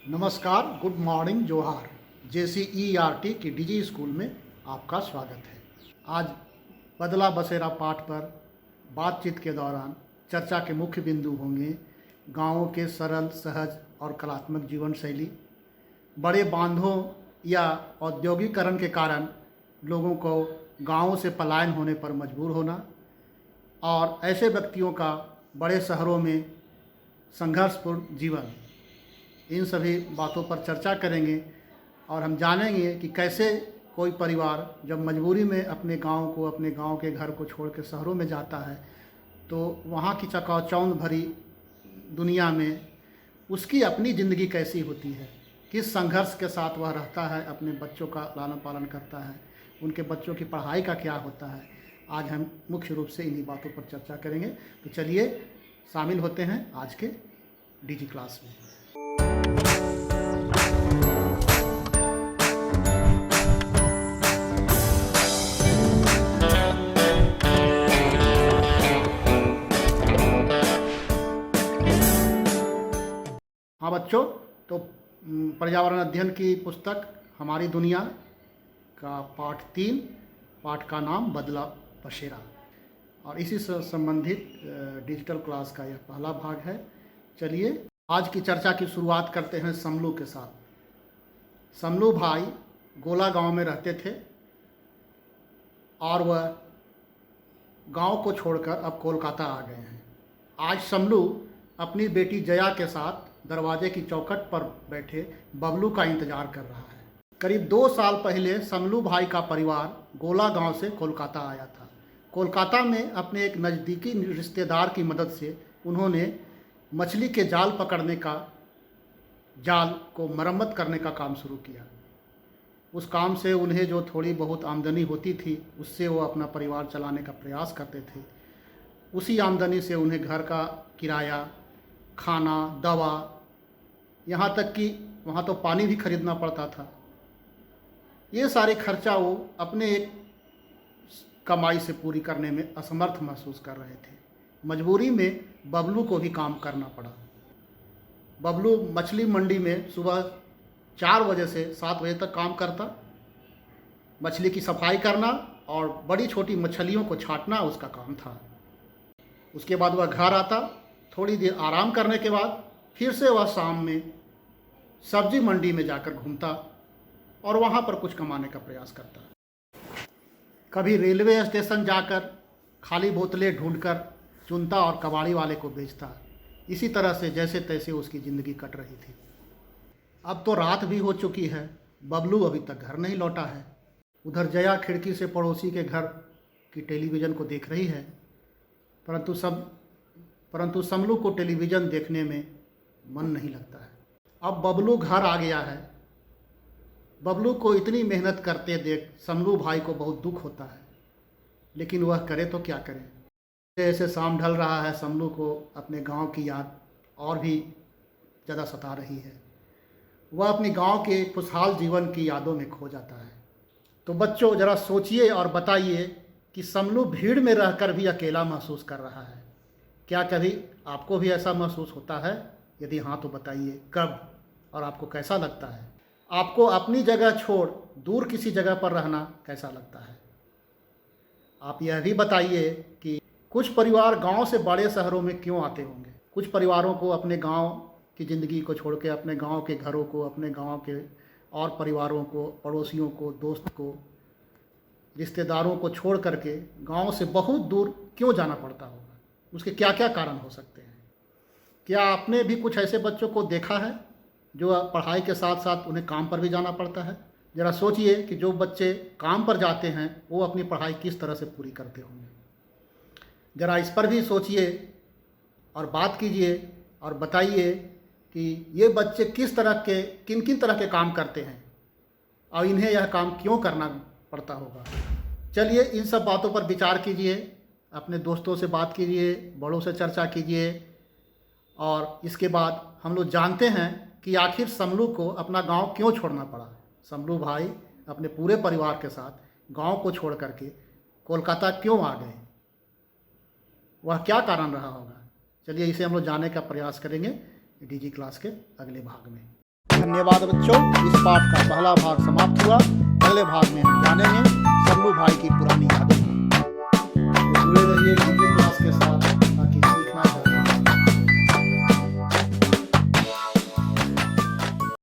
नमस्कार, good morning, जोहार। JCERT की डिजी स्कूल में आपका स्वागत है। आज बदला बसेरा पाठ पर बातचीत के दौरान चर्चा के मुख्य बिंदु होंगे गाँवों के सरल, सहज और कलात्मक जीवन शैली, बड़े बांधों या औद्योगिकरण के कारण लोगों को गाँवों से पलायन होने पर मजबूर होना और ऐसे व्यक्तियों का बड़े शहरों में संघर्षपूर्ण जीवन। इन सभी बातों पर चर्चा करेंगे और हम जानेंगे कि कैसे कोई परिवार जब मजबूरी में अपने गांव को, अपने गांव के घर को छोड़ के शहरों में जाता है तो वहाँ की चकाचौंध भरी दुनिया में उसकी अपनी ज़िंदगी कैसी होती है, किस संघर्ष के साथ वह रहता है, अपने बच्चों का लालन पालन करता है, उनके बच्चों की पढ़ाई का क्या होता है। आज हम मुख्य रूप से इन्हीं बातों पर चर्चा करेंगे। तो चलिए शामिल होते हैं आज के डीजी क्लास में। हाँ बच्चों, तो पर्यावरण अध्ययन की पुस्तक हमारी दुनिया का पाठ 3, पाठ का नाम बदला बसेरा, और इसी से संबंधित डिजिटल क्लास का यह पहला भाग है। चलिए आज की चर्चा की शुरुआत करते हैं समलू के साथ। समलू भाई गोला गांव में रहते थे और वह गांव को छोड़कर अब कोलकाता आ गए हैं। आज समलू अपनी बेटी जया के साथ दरवाजे की चौखट पर बैठे बबलू का इंतजार कर रहा है। करीब 2 साल पहले समलू भाई का परिवार गोला गांव से कोलकाता आया था। कोलकाता में अपने एक नज़दीकी रिश्तेदार की मदद से उन्होंने मछली के जाल पकड़ने का, जाल को मरम्मत करने का काम शुरू किया। उस काम से उन्हें जो थोड़ी बहुत आमदनी होती थी उससे वो अपना परिवार चलाने का प्रयास करते थे। उसी आमदनी से उन्हें घर का किराया, खाना, दवा, यहाँ तक कि वहाँ तो पानी भी खरीदना पड़ता था। ये सारे खर्चा वो अपने एक कमाई से पूरी करने में असमर्थ महसूस कर रहे थे। मजबूरी में बबलू को भी काम करना पड़ा। बबलू मछली मंडी में सुबह 4 बजे से 7 बजे तक काम करता। मछली की सफाई करना और बड़ी छोटी मछलियों को छांटना उसका काम था। उसके बाद वह घर आता, थोड़ी देर आराम करने के बाद फिर से वह शाम में सब्जी मंडी में जाकर घूमता और वहाँ पर कुछ कमाने का प्रयास करता। कभी रेलवे स्टेशन जाकर खाली बोतलें ढूंढकर चुनता और कबाड़ी वाले को बेचता। इसी तरह से जैसे तैसे उसकी ज़िंदगी कट रही थी। अब तो रात भी हो चुकी है, बबलू अभी तक घर नहीं लौटा है। उधर जया खिड़की से पड़ोसी के घर की टेलीविज़न को देख रही है, परंतु समलू को टेलीविज़न देखने में मन नहीं लगता है। अब बबलू घर आ गया है। बबलू को इतनी मेहनत करते देख समलू भाई को बहुत दुख होता है, लेकिन वह करे तो क्या करे। जैसे शाम ढल रहा है, समलू को अपने गांव की याद और भी ज़्यादा सता रही है। वह अपने गांव के खुशहाल जीवन की यादों में खो जाता है। तो बच्चों, ज़रा सोचिए और बताइए कि समलू भीड़ में रहकर भी अकेला महसूस कर रहा है। क्या कभी आपको भी ऐसा महसूस होता है? यदि हाँ तो बताइए कब और आपको कैसा लगता है। आपको अपनी जगह छोड़ दूर किसी जगह पर रहना कैसा लगता है। आप यह भी बताइए कि कुछ परिवार गांव से बड़े शहरों में क्यों आते होंगे। कुछ परिवारों को अपने गांव की ज़िंदगी को छोड़ के, अपने गांव के घरों को, अपने गांव के और परिवारों को, पड़ोसियों को, दोस्त को, रिश्तेदारों को छोड़ करके गांव से बहुत दूर क्यों जाना पड़ता होगा। उसके क्या क्या कारण हो सकते हैं। क्या आपने भी कुछ ऐसे बच्चों को देखा है जो पढ़ाई के साथ साथ उन्हें काम पर भी जाना पड़ता है? ज़रा सोचिए कि जो बच्चे काम पर जाते हैं वो अपनी पढ़ाई किस तरह से पूरी करते होंगे। ज़रा इस पर भी सोचिए और बात कीजिए और बताइए कि ये बच्चे किन किन तरह के काम करते हैं और इन्हें यह काम क्यों करना पड़ता होगा। चलिए इन सब बातों पर विचार कीजिए, अपने दोस्तों से बात कीजिए, बड़ों से चर्चा कीजिए और इसके बाद हम लोग जानते हैं कि आखिर समलू को अपना गांव क्यों छोड़ना पड़ा। समलू भाई अपने पूरे परिवार के साथ गांव को छोड़ करके कोलकाता क्यों आ गए, वह क्या कारण रहा होगा। चलिए इसे हम लोग जानने का प्रयास करेंगे डीजी क्लास के अगले भाग में। धन्यवाद बच्चों। इस पाठ का पहला भाग समाप्त हुआ। अगले भाग में हम जानेंगे समलू भाई की पुरानी यादें।